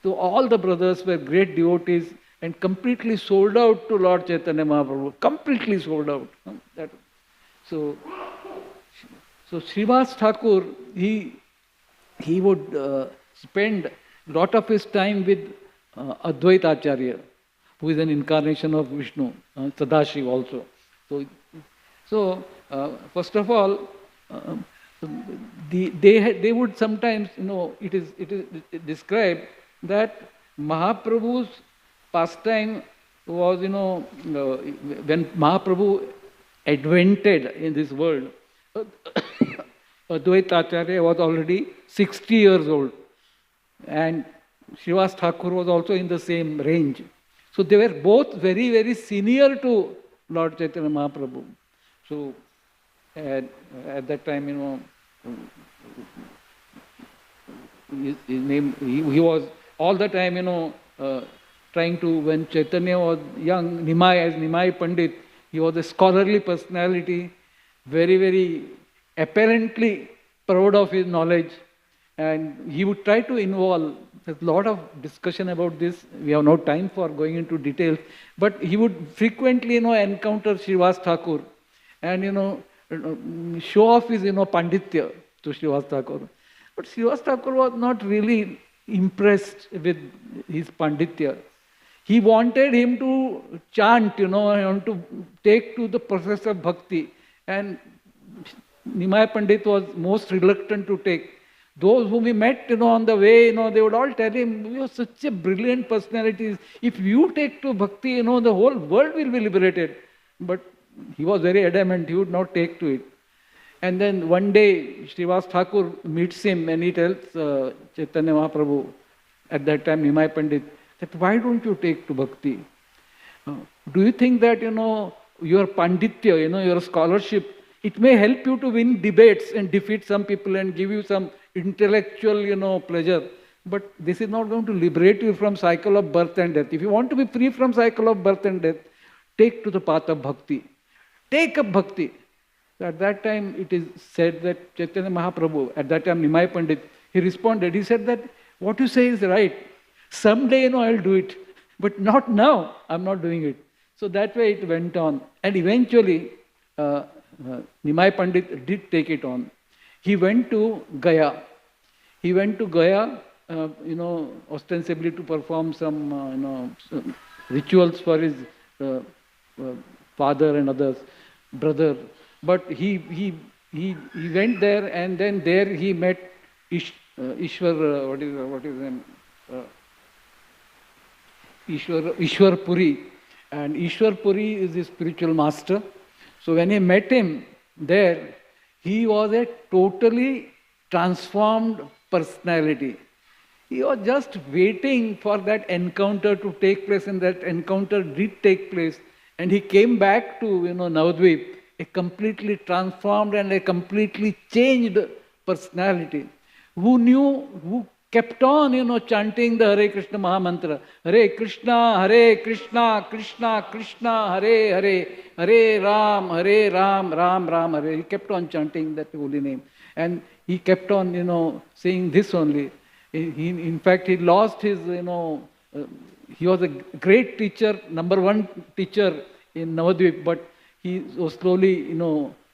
So all the brothers were great devotees and completely sold out to Lord Chaitanya Mahaprabhu. Completely sold out. So Srivas Thakur, he would spent a lot of his time with Advaita Acharya, who is an incarnation of Vishnu, Sadashiv also. So, first of all, they would sometimes, it is described that Mahaprabhu's pastime was, when Mahaprabhu advented in this world, Advaita Acharya was already 60 years old, and Srivas Thakur was also in the same range. So they were both very, very senior to Lord Chaitanya Mahaprabhu. So at that time, his name, he was all the time, trying to, when Chaitanya was young, as Nimai Pandit, he was a scholarly personality, very, very apparently proud of his knowledge, and he would try to involve. There's a lot of discussion about this. We have no time for going into details, but he would frequently, encounter Srivas Thakur and, show off his, panditya to Srivas Thakur. But Srivas Thakur was not really impressed with his panditya. He wanted him to chant, and to take to the process of bhakti. And Nimai Pandit was most reluctant to take. Those whom he met, on the way, they would all tell him, "You are such a brilliant personality. If you take to bhakti, the whole world will be liberated." But he was very adamant, he would not take to it. And then one day, Srivas Thakur meets him and he tells Chaitanya Mahaprabhu, at that time Nimai Pandit, that why don't you take to bhakti? Do you think that, your panditya, your scholarship, it may help you to win debates and defeat some people and give you some intellectual, pleasure. But this is not going to liberate you from cycle of birth and death. If you want to be free from cycle of birth and death, take to the path of bhakti. Take up bhakti. So at that time, it is said that Chaitanya Mahaprabhu, at that time Nimai Pandit, he responded, he said that what you say is right. Someday, I'll do it. But not now. I'm not doing it. So that way it went on. And eventually, Nimai Pandit did take it on. He went to Gaya. He went to Gaya, ostensibly to perform some, rituals for his father and others, brother. But he went there, and then there he met Ishwar, what is his name? Ishwar Puri. And Ishwar Puri is his spiritual master. So when he met him there, he was a totally transformed personality. He was just waiting for that encounter to take place, and that encounter did take place. And he came back to, Navadvip, a completely transformed and a completely changed personality, who kept on, chanting the Hare Krishna Mahamantra. Hare Krishna, Krishna Krishna, Hare Hare, Hare Ram, Ram Ram, Hare. He kept on chanting that holy name. And he kept on, saying this only. In fact, he lost his, he was a great teacher, number one teacher in Navadvip, but he was slowly,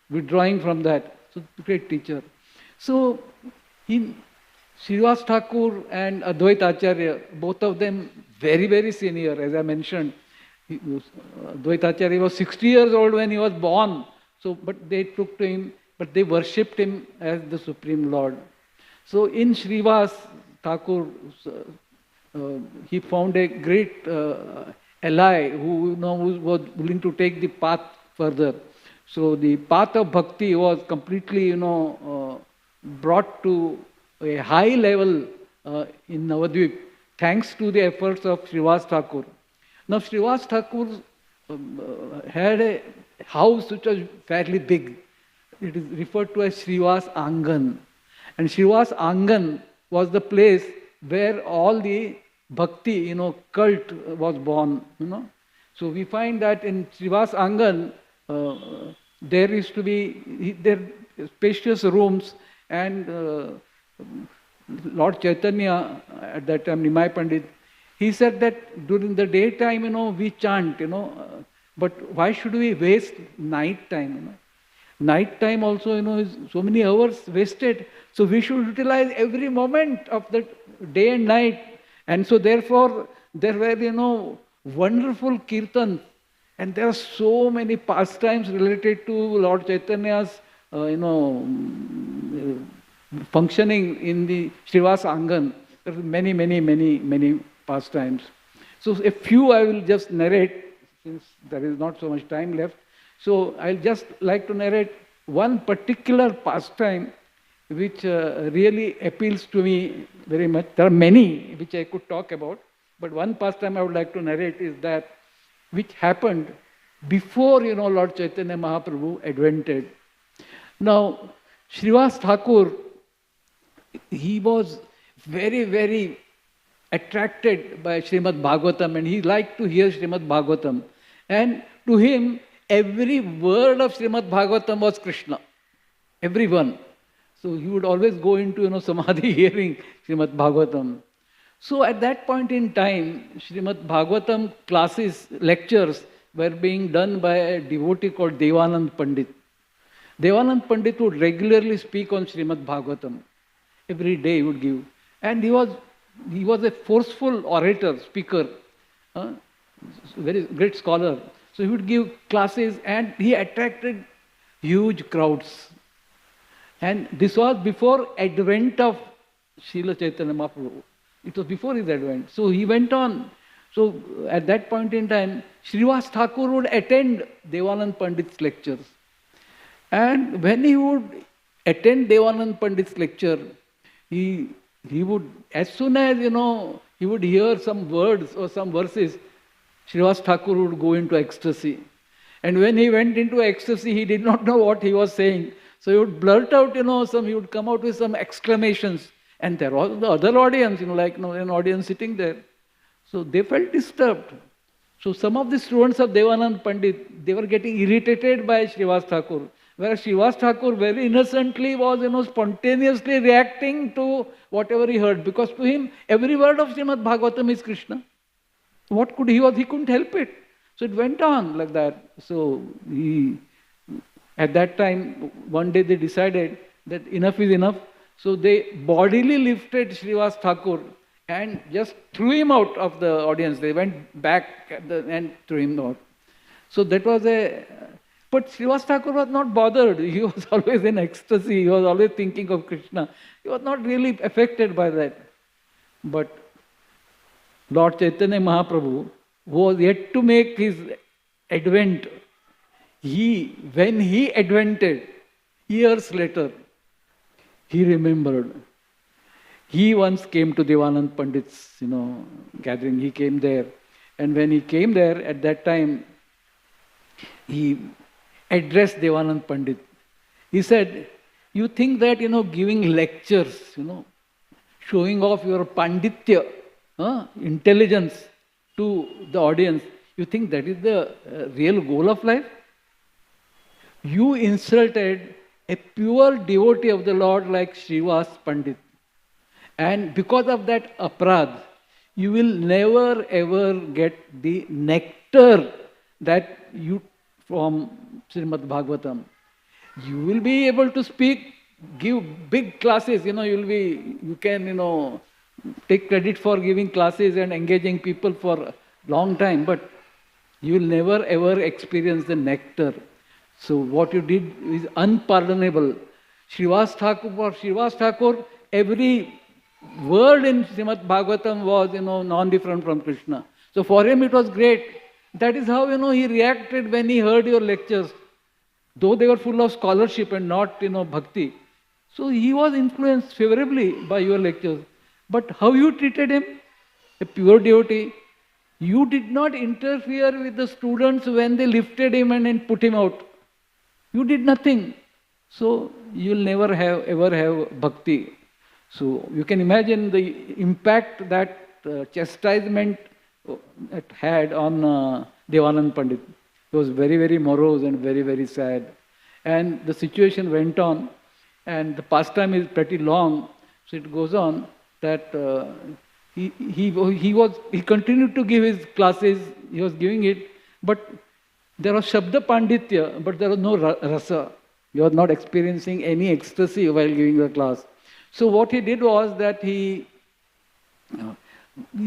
withdrawing from that. So, great teacher. So, Srivas Thakur and Advaita Acharya, both of them very, very senior, as I mentioned. Advaita Acharya was 60 years old when he was born. So, but they took to him, but they worshipped him as the Supreme Lord. So, in Srivas Thakur, he found a great ally who was willing to take the path further. So the path of bhakti was completely, brought to a high level in Navadvip, thanks to the efforts of Srivas Thakur. Now Srivas Thakur had a house which was fairly big. It is referred to as Srivas Angan. And Srivas Angan was the place where all the bhakti, cult was born, So we find that in Srivas Angan, there used to be spacious rooms, and Lord Chaitanya, at that time, Nimai Pandit, he said that during the daytime, we chant, but why should we waste night time, Night time also, is so many hours wasted. So we should utilize every moment of the day and night. And so therefore, there were, wonderful kirtans. And there are so many pastimes related to Lord Chaitanya's, functioning in the Srivas Angan. There are many, many, many, many pastimes. So a few I will just narrate, since there is not so much time left. So I'll just like to narrate one particular pastime which really appeals to me very much. There are many which I could talk about, but one pastime I would like to narrate is that which happened before, Lord Chaitanya Mahaprabhu advented. Now, Srivas Thakur, he was very, very attracted by Srimad Bhagavatam, and he liked to hear Srimad Bhagavatam. And to him, every word of Srimad Bhagavatam was Krishna. Every one. So he would always go into, Samadhi hearing Srimad Bhagavatam. So at that point in time, Srimad Bhagavatam classes, lectures were being done by a devotee called Devanand Pandit. Devanand Pandit would regularly speak on Srimad Bhagavatam. Every day he would give. And he was a forceful orator, speaker, very great scholar. So he would give classes and he attracted huge crowds. And this was before advent of Srila Chaitanya Mahaprabhu. It was before his advent. So he went on. So at that point in time, Srivas Thakur would attend Devanand Pandit's lectures. And when he would attend Devanand Pandit's lecture, he would, as soon as, he would hear some words or some verses, Srivas Thakur would go into ecstasy. And when he went into ecstasy, he did not know what he was saying. So he would blurt out, he would come out with some exclamations. And there was the other audience, an audience sitting there. So they felt disturbed. So some of the students of Devanand Pandit, they were getting irritated by Srivas Thakur. Whereas Srivas Thakur very innocently was, spontaneously reacting to whatever he heard. Because to him, every word of Srimad Bhagavatam is Krishna. What could he couldn't help it. So it went on like that. So at that time, one day they decided that enough is enough. So they bodily lifted Srivas Thakur and just threw him out of the audience. They went back and threw him out. So that was but Srivas Thakur was not bothered. He was always in ecstasy. He was always thinking of Krishna. He was not really affected by that. But Lord Chaitanya Mahaprabhu was yet to make his advent. When he advented, years later, he remembered. He once came to Devanand Pandit's, gathering. He came there. And when he came there, at that time, he addressed Devanand Pandit. He said, you think that, giving lectures, showing off your panditya, intelligence to the audience, you think that is the real goal of life? You insulted a pure devotee of the Lord like Srivas Pandit. And because of that aparadh, you will never ever get the nectar that you from Srimad Bhagavatam. You will be able to speak, give big classes, you can, take credit for giving classes and engaging people for a long time, but you will never ever experience the nectar. So what you did is unpardonable. Srivas Thakur, every word in Srimad Bhagavatam was, non-different from Krishna. So for him it was great. That is how, he reacted when he heard your lectures. Though they were full of scholarship and not, bhakti. So he was influenced favorably by your lectures. But how you treated him? A pure devotee. You did not interfere with the students when they lifted him and then put him out. You did nothing. So you will never ever have bhakti. So you can imagine the impact that chastisement it had on Devanand Pandit. He was very, very morose and very, very sad. And the situation went on, and the pastime is pretty long, so it goes on that he continued to give his classes, he was giving it, but there was Shabda Panditya, but there was no rasa. He was not experiencing any ecstasy while giving the class. So what he did was that he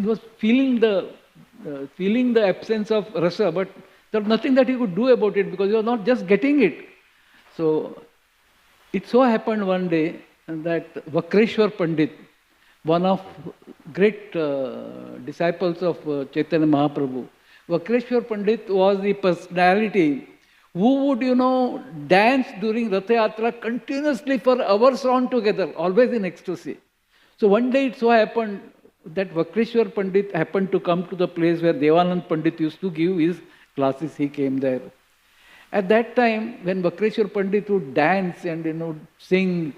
was feeling the absence of rasa, but there was nothing that he could do about it because he was not just getting it. So it so happened one day that Vakreshwar Pandit, one of great disciples of Chaitanya Mahaprabhu, Vakreshwar Pandit was the personality who would, dance during Ratha Yatra continuously for hours on together, always in ecstasy. So one day it so happened that Vakreshwar Pandit happened to come to the place where Devanand Pandit used to give his classes. He came there. At that time, when Vakreshwar Pandit would dance and sing,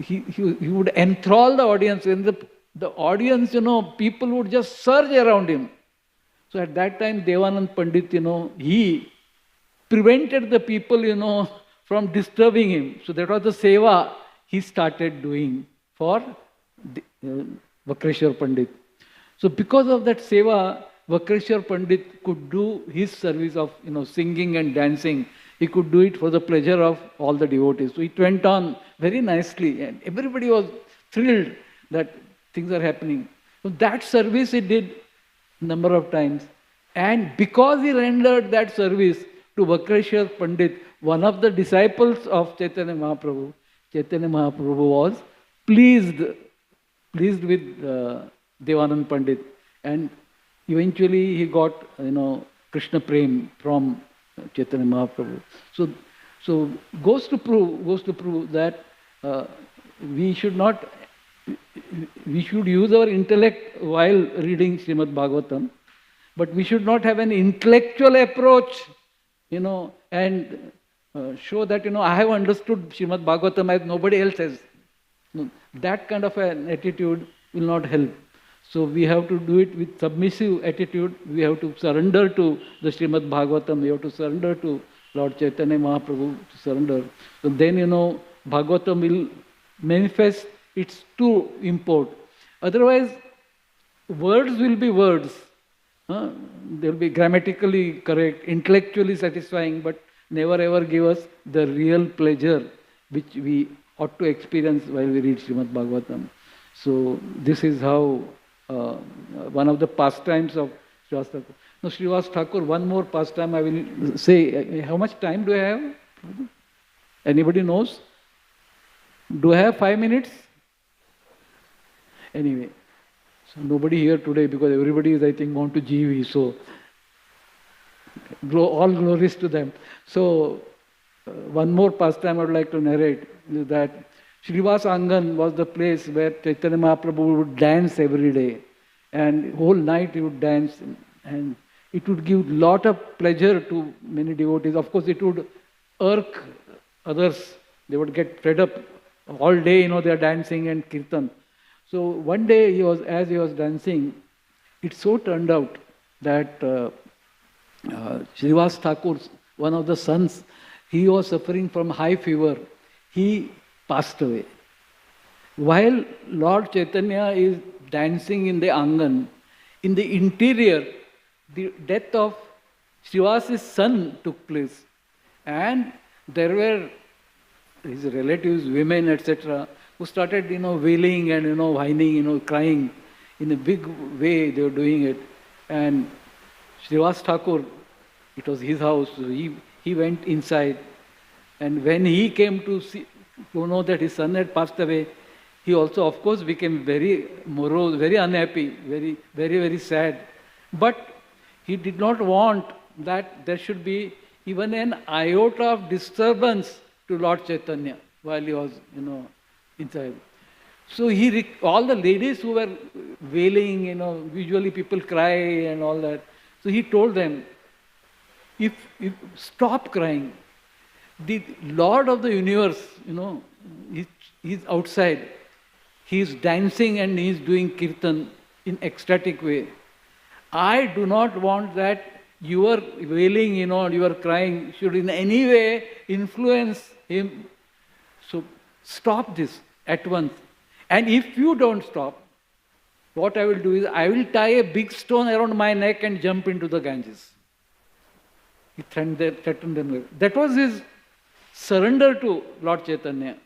he would enthrall the audience. And the audience, people would just surge around him. So at that time, Devanand Pandit, he prevented the people, from disturbing him. So that was the seva he started doing for Vakreshwar Pandit. So because of that seva, Vakreshwar Pandit could do his service of singing and dancing. He could do it for the pleasure of all the devotees. So it went on very nicely, and everybody was thrilled that things are happening. So that service he did number of times, and because he rendered that service to Vakreshwar Pandit, one of the disciples of Chaitanya Mahaprabhu was pleased with Devanand Pandit, and eventually he got Krishna Prem from Chaitanya Mahaprabhu. So goes to prove that we should use our intellect while reading Srimad Bhagavatam, but we should not have an intellectual approach, and show that I have understood Srimad Bhagavatam as nobody else has. No, that kind of an attitude will not help. So we have to do it with submissive attitude. We have to surrender to the Srimad Bhagavatam. We have to surrender to Lord Chaitanya Mahaprabhu, to surrender. So then, Bhagavatam will manifest its true import. Otherwise, words will be words. They will be grammatically correct, intellectually satisfying, but never ever give us the real pleasure which we ought to experience while we read Srimad Bhagavatam. So this is how one of the pastimes of Srivas Thakur. Now Srivas Thakur, one more pastime I will say. How much time do I have? Anybody knows? Do I have 5 minutes? Anyway, so nobody here today because everybody is, I think, gone to GV. So all glories to them. So one more pastime I would like to narrate is that Srivas Angan was the place where Chaitanya Mahaprabhu would dance every day, and whole night he would dance, and it would give lot of pleasure to many devotees. Of course, it would irk others. They would get fed up all day, they are dancing and kirtan. So one day as he was dancing, it so turned out that Srivas Thakur, one of the sons, he was suffering from high fever. He passed away. While Lord Chaitanya is dancing in the Angan, in the interior, the death of Srivas' son took place. And there were his relatives, women, etc., who started, wailing and, whining, crying. In a big way they were doing it. And Srivas Thakur, it was his house, so he went inside. And when he came to know that his son had passed away, he also, of course, became very morose, very unhappy, very, very, very sad. But he did not want that there should be even an iota of disturbance to Lord Chaitanya while he was, inside. So all the ladies who were wailing, usually people cry and all that. So he told them, if stop crying. The Lord of the universe, he's outside. He's dancing and he's doing kirtan in ecstatic way. I do not want that your wailing, your crying should in any way influence him. So stop this at once. And if you don't stop, what I will do is I will tie a big stone around my neck and jump into the Ganges. He threatened them. That was his surrender to Lord Chaitanya.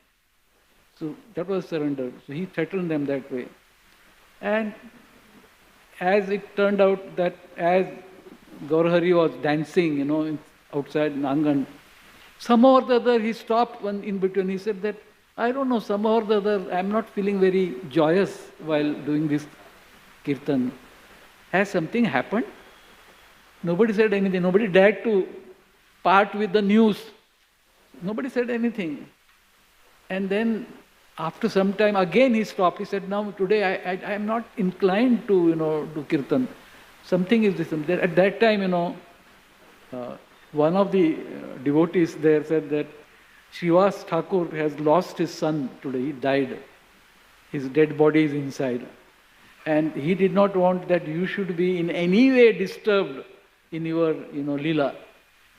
So that was surrender. So he threatened them that way. And as it turned out that as Gaurahari was dancing, outside Nangan, somehow or the other he stopped one in between. He said that, I don't know, somehow or the other I'm not feeling very joyous while doing this kirtan. Has something happened? Nobody said anything. Nobody dared to part with the news. Nobody said anything. And then after some time again he stopped. He said, now today I am not inclined to do kirtan. Something is this. At that time, one of the devotees there said that Srivas Thakur has lost his son today. He died. His dead body is inside. And he did not want that you should be in any way disturbed in your lila.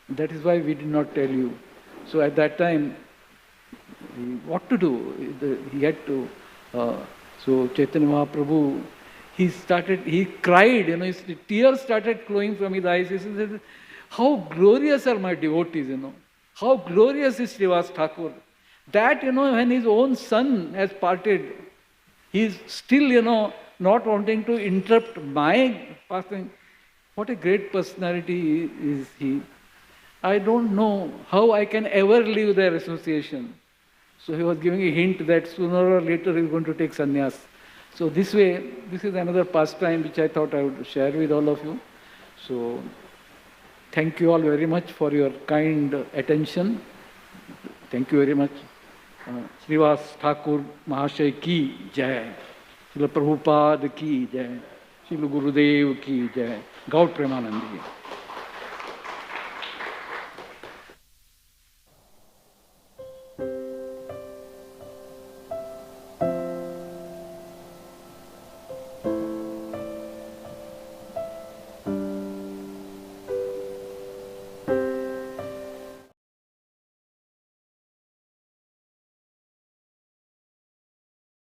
That is why we did not tell you. So at that time, what to do? He had to. So Chaitanya Mahaprabhu, he cried. His tears started flowing from his eyes. He said, "How glorious are my devotees! How glorious is Srivas Thakur! That when his own son has parted, he is still not wanting to interrupt my passing. What a great personality is he! I don't know how I can ever leave their association." So he was giving a hint that sooner or later he is going to take sannyas. So this way, this is another pastime which I thought I would share with all of you. So thank you all very much for your kind attention. Thank you very much. Srivas Thakur Mahashay ki jai. Srila Prabhupada ki jai. Srila Gurudev ki jai. Gaur Premanandi.